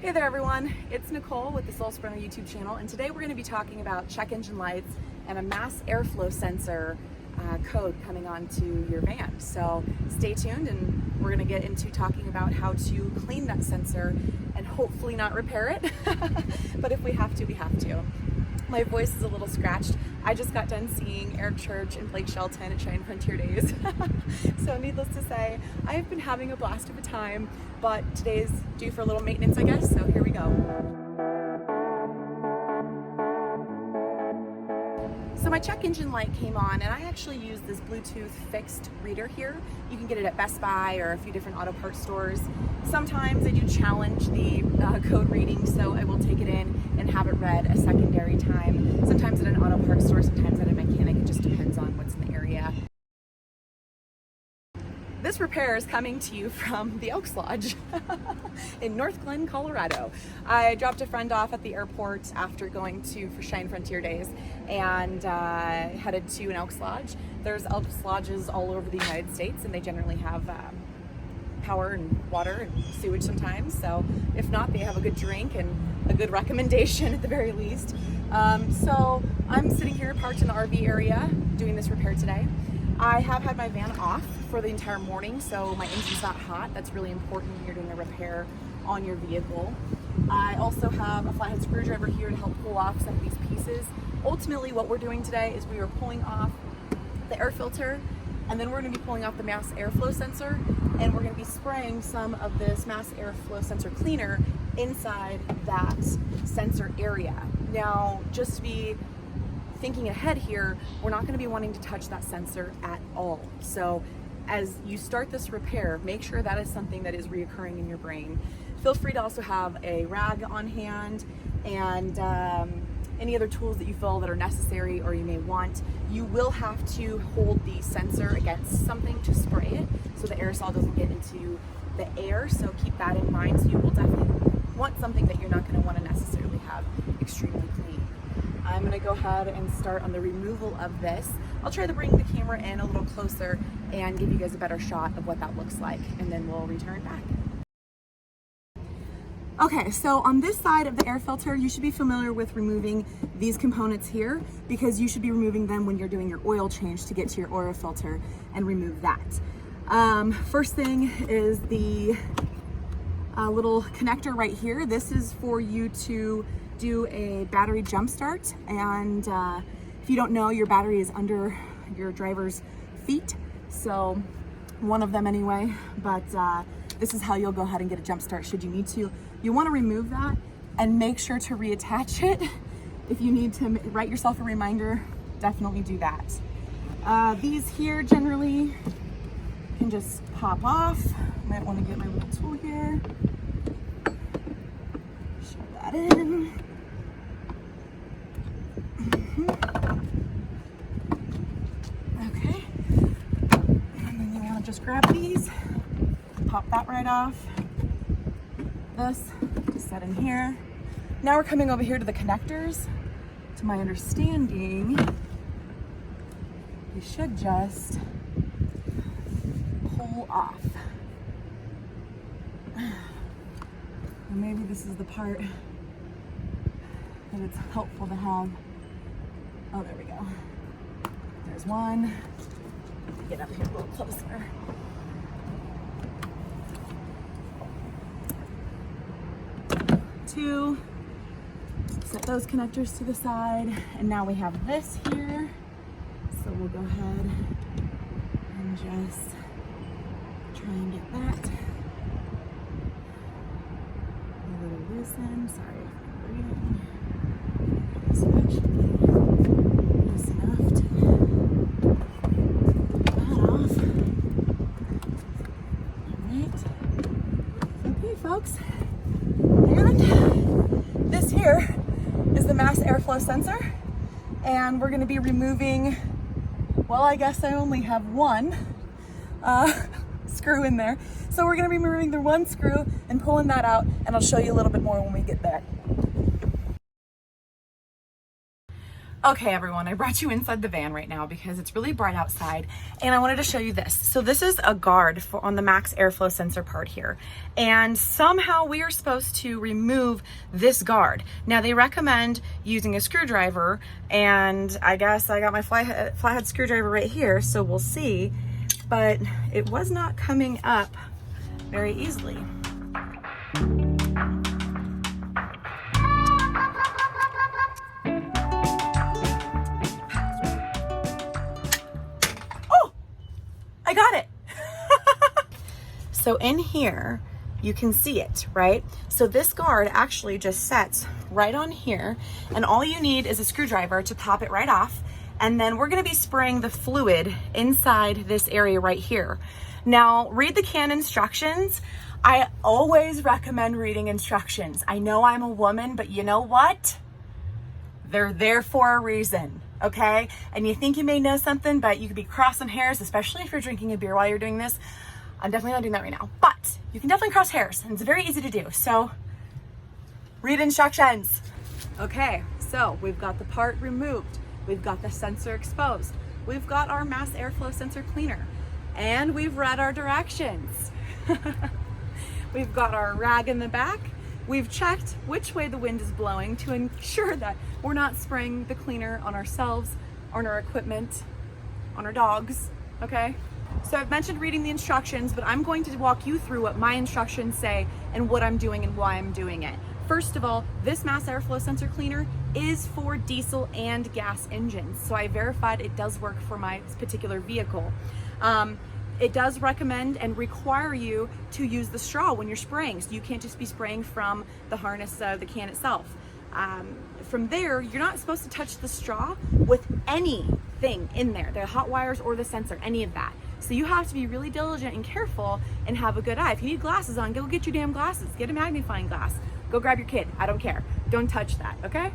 Hey there everyone, it's Nicole with the Soul Sprinter YouTube channel, and today we're going to be talking about check engine lights and a mass airflow sensor code coming onto your van. So stay tuned and we're going to get into talking about how to clean that sensor and hopefully not repair it, but if we have to, we have to. My voice is a little scratched. I just got done seeing Eric Church and Blake Shelton at Shine Frontier Days. So needless to say, I've been having a blast of a time, but today's due for a little maintenance, I guess, so here we go. So my check engine light came on, and I actually use this Bluetooth fixed reader here. You can get it at Best Buy or a few different auto parts stores. Sometimes they do challenge the code reading, so I will take it in and have it read a secondary time. Sometimes at an auto parts store, sometimes at a mechanic. It just depends on what's in the area. This repair is coming to you from the Elks Lodge in North Glen, Colorado. I dropped a friend off at the airport after going for Shine Frontier Days and headed to an Elks Lodge. There's Elks Lodges all over the United States, and they generally have power and water and sewage sometimes. So if not, they have a good drink and a good recommendation at the very least. So I'm sitting here parked in the RV area doing this repair today. I have had my van off for the entire morning, so my engine's not hot. That's really important when you're doing a repair on your vehicle. I also have a flathead screwdriver here to help pull off some of these pieces. Ultimately, what we're doing today is we are pulling off the air filter, and then we're going to be pulling off the mass airflow sensor, and we're going to be spraying some of this mass airflow sensor cleaner inside that sensor area. Now, just to be thinking ahead here, we're not going to be wanting to touch that sensor at all. So as you start this repair, make sure that is something that is reoccurring in your brain. Feel free to also have a rag on hand and any other tools that you feel that are necessary or you may want. You will have to hold the sensor against something to spray it so the aerosol doesn't get into the air, so keep that in mind. So you will definitely want something that you're not going to want to necessarily have extremely clean. I'm going to go ahead and start on the removal of this. I'll try to bring the camera in a little closer and give you guys a better shot of what that looks like, and then we'll return back. Okay, so on this side of the air filter, you should be familiar with removing these components here, because you should be removing them when you're doing your oil change to get to your oil filter and remove that. First thing is the little connector right here. This is for you to do a battery jump start, and if you don't know, your battery is under your driver's feet, so one of them anyway, but this is how you'll go ahead and get a jump start should you need to. You want to remove that and make sure to reattach it. If you need to write yourself a reminder, definitely do that. These here generally can just pop off. Might want to get my little tool here, shove that in. Okay, and then you want to just grab these, pop that right off. This set in here. Now we're coming over here to the connectors. To my understanding, you should just pull off. And maybe this is the part that it's helpful to have. Oh, there we go. There's one. Get up here a little closer. Two. Set those connectors to the side. And now we have this here. So we'll go ahead and just try and get that a little loosened. Sorry if I'm breathing. This actually loose enough to get that off. Alright. Okay, folks. And this here is the mass airflow sensor. And we're going to be removing, well, I guess I only have one screw in there. So we're going to be removing the one screw and pulling that out, and I'll show you a little bit more when we get there. Okay, everyone, I brought you inside the van right now because it's really bright outside, and I wanted to show you this. So this is a guard on the max airflow sensor part here, and somehow we are supposed to remove this guard. Now they recommend using a screwdriver, and I guess I got my flathead screwdriver right here, so we'll see, but it was not coming up very easily. I got it. So in here, you can see it, right? So this guard actually just sets right on here, and all you need is a screwdriver to pop it right off. And then we're gonna be spraying the fluid inside this area right here. Now, read the can instructions. I always recommend reading instructions. I know I'm a woman, but you know what? They're there for a reason. Okay? And you think you may know something, but you could be crossing hairs, especially if you're drinking a beer while you're doing this. I'm definitely not doing that right now, but you can definitely cross hairs, and it's very easy to do. So read instructions. Okay, so we've got the part removed. We've got the sensor exposed. We've got our mass airflow sensor cleaner, and we've read our directions. We've got our rag in the back. We've checked which way the wind is blowing to ensure that we're not spraying the cleaner on ourselves, on our equipment, on our dogs, okay? So I've mentioned reading the instructions, but I'm going to walk you through what my instructions say and what I'm doing and why I'm doing it. First of all, this mass airflow sensor cleaner is for diesel and gas engines. So I verified it does work for my particular vehicle. It does recommend and require you to use the straw when you're spraying. So you can't just be spraying from the harness, the can itself. From there, you're not supposed to touch the straw with anything in there, the hot wires or the sensor, any of that. So you have to be really diligent and careful and have a good eye. If you need glasses on, go get your damn glasses. Get a magnifying glass. Go grab your kid. I don't care. Don't touch that, okay?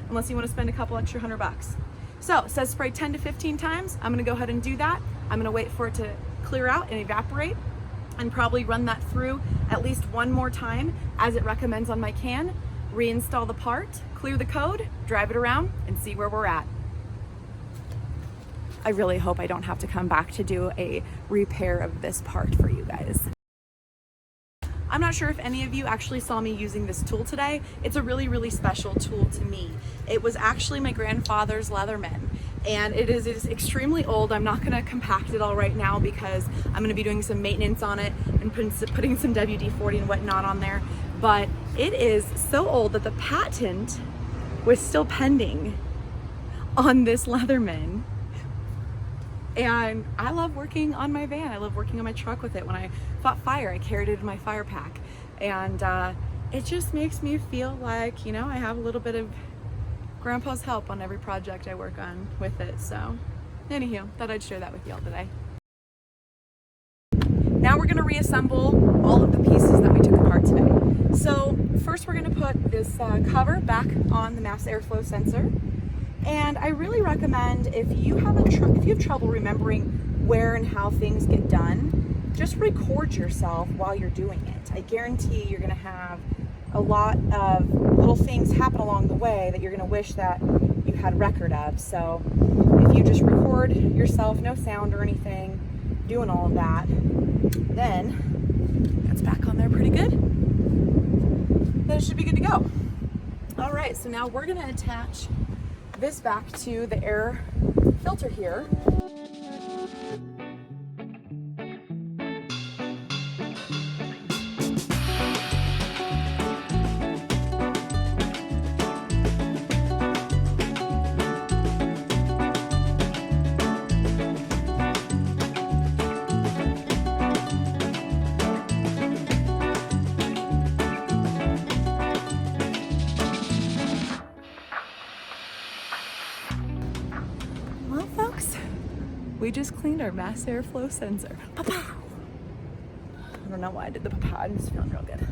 Unless you want to spend a couple extra $100. So it says spray 10 to 15 times. I'm gonna go ahead and do that. I'm gonna wait for it to clear out and evaporate, and probably run that through at least one more time as it recommends on my can, reinstall the part, clear the code, drive it around, and see where we're at. I really hope I don't have to come back to do a repair of this part for you guys. I'm not sure if any of you actually saw me using this tool today. It's a really, really special tool to me. It was actually my grandfather's Leatherman, and it is extremely old. I'm not gonna compact it all right now because I'm gonna be doing some maintenance on it and putting some WD-40 and whatnot on there. But it is so old that the patent was still pending on this Leatherman. And I love working on my van. I love working on my truck with it. When I fought fire, I carried it in my fire pack. And it just makes me feel like, you know, I have a little bit of Grandpa's help on every project I work on with it. So, anywho, thought I'd share that with y'all today. Now we're gonna reassemble all of the pieces that we took apart today. So first we're gonna put this cover back on the mass airflow sensor. And I really recommend if you have trouble remembering where and how things get done, just record yourself while you're doing it. I guarantee you're gonna have a lot of little things happen along the way that you're gonna wish that you had record of. So if you just record yourself, no sound or anything, doing all of that, then that's back on there pretty good. Then it should be good to go. All right, so now we're gonna attach this back to the air filter here. Well, folks, we just cleaned our mass airflow sensor. Pa-pow! I don't know why I did the pa-pow. I'm just feeling real good.